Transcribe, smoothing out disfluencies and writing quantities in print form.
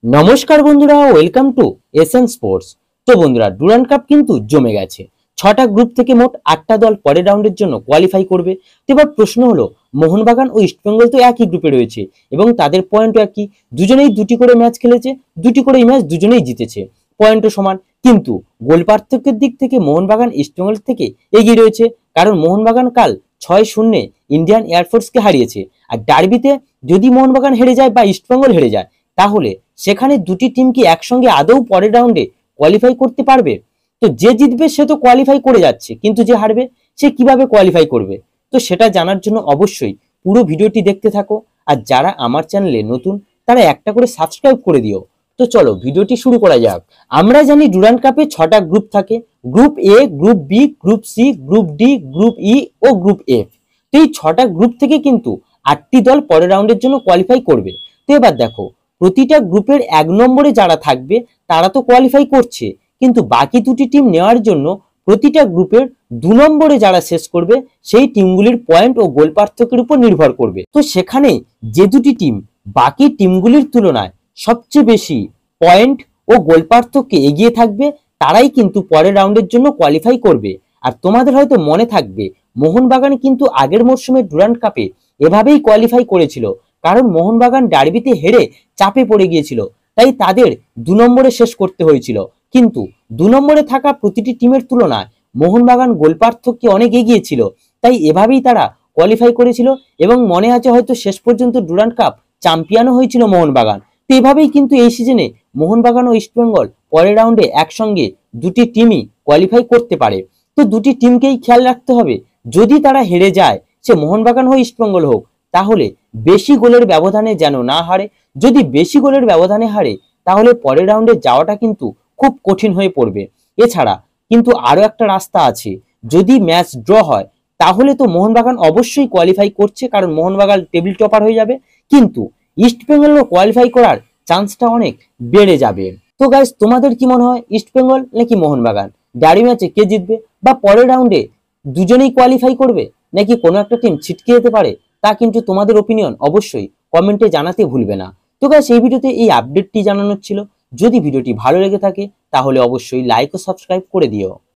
নমস্কার বন্ধুরা, welcome to SN sports. তো বন্ধুরা, ডুরান্ড কাপ কিন্তু জমে গেছে। 6টা গ্রুপ থেকে মোট 8টা দল পরের রাউন্ডের জন্য কোয়ালিফাই করবে। তো এবার প্রশ্ন হলো, মোহনবাগান ও ইস্টবেঙ্গল তো একই গ্রুপে রয়েছে এবং তাদের পয়েন্টও একই। দুজনেই দুটি করে ম্যাচ খেলেছে, দুটি করে ম্যাচ দুজনেই জিতেছে, পয়েন্টও সমান। কিন্তু গোল পার্থক্যের দিক থেকে মোহনবাগান ইস্টবেঙ্গল থেকে এগিয়ে রয়েছে, কারণ মোহনবাগান কাল 6-0 ইন্ডিয়ান এয়ারফোর্সকে হারিয়েছে। আর ডার্বিতে যদি মোহনবাগান হেরে যায় বা ইস্টবেঙ্গল হেরে যায়, তাহলে সেখানে দুটি টিম কি একসঙ্গে আদৌ পরের রাউন্ডে কোয়ালিফাই করতে পারবে? তো যে জিতবে সে তো কোয়ালিফাই করে যাচ্ছে, কিন্তু যে হারবে সে কিভাবে কোয়ালিফাই করবে? তো সেটা জানার জন্য অবশ্যই পুরো ভিডিওটি দেখতে থাকো। আর যারা আমার চ্যানেলে নতুন, তারা একটা করে সাবস্ক্রাইব করে দিও। তো চলো ভিডিওটি শুরু করা যাক। আমরা জানি ডুরান্ড কাপে 6টা গ্রুপ থাকে: group A, group B, group C, group D, group E ও গ্রুপ এফ। তো এই 6টা গ্রুপ থেকে কিন্তু 8টি দল পরের রাউন্ডের জন্য কোয়ালিফাই করবে। তো এবার দেখো, প্রতিটা গ্রুপের 1 নম্বরে যারা থাকবে তারা তো কোয়ালিফাই করছে, কিন্তু বাকি দুটি টিম নেওয়ার জন্য প্রতিটা গ্রুপের 2 নম্বরে যারা শেষ করবে সেই টিমগুলির পয়েন্ট ও গোল পার্থক্যের উপর নির্ভর করবে। তো সেখানে যে দুটি টিম বাকি টিমগুলির তুলনায় সবচেয়ে বেশি পয়েন্ট ও গোল পার্থক্যে এগিয়ে থাকবে, তারাই কিন্তু পরের রাউন্ডের জন্য কোয়ালিফাই করবে। আর তোমাদের হয়তো মনে থাকবে, মোহনবাগান কিন্তু আগের মরশুমে ডুরান্ড কাপে এভাবেই কোয়ালিফাই করেছিল, কারণ মোহনবাগান ডার্বিতে হেরে চাপে পড়ে গিয়েছিল, তাই তাদের 2 নম্বরে শেষ করতে হয়েছিল। কিন্তু 2 নম্বরে থাকা প্রতিটি টিমের তুলনায় মোহনবাগান গোল পার্থক্যে অনেক এগিয়ে ছিল, তাই এভাবেই তারা কোয়ালিফাই করেছিল। এবং মনে আছে হয়তো, শেষ পর্যন্ত ডুরান্ড কাপ চ্যাম্পিয়নও হয়েছিল মোহনবাগান। তো এভাবেই কিন্তু এই সিজনে মোহনবাগান ও ইস্টবেঙ্গল পরের রাউন্ডে একসঙ্গে দুটি টিমই কোয়ালিফাই করতে পারে। তো দুটি টিমকেই খেয়াল রাখতে হবে, যদি তারা হেরে যায়, সে মোহনবাগান হোক ইস্টবেঙ্গল হোক, তাহলে বেশি গোলের ব্যবধানে যেন না হারে। যদি বেশি গোলের ব্যবধানে হারে, তাহলে পরের রাউন্ডে যাওয়াটা কিন্তু খুব কঠিন হয়ে পড়বে। এছাড়া কিন্তু আরো একটা রাস্তা আছে, যদি ম্যাচ ড্র হয় তাহলে তো মোহনবাগান অবশ্যই কোয়ালিফাই করছে, কারণ মোহনবাগান টেবিল টপার হয়ে যাবে, কিন্তু ইস্টবেঙ্গলও কোয়ালিফাই করার চান্সটা অনেক বেড়ে যাবে। তো গাইস, তোমাদের কি মনে হয়, ইস্টবেঙ্গল নাকি মোহনবাগান ডার্বি ম্যাচে কে জিতবে? বা পরের রাউন্ডে দুজনেই কোয়ালিফাই করবে, নাকি কোনো একটা টিম ছিটকে যেতে পারে? তা কিন্তু তোমাদের ওপিনিয়ন অবশ্যই কমেন্টে জানাতে ভুলবে না। তো গাইস, এই ভিডিওতে এই আপডেটটি জানানোর ছিল। যদি ভিডিওটি ভালো লেগে থাকে তাহলে অবশ্যই লাইক ও সাবস্ক্রাইব করে দিও।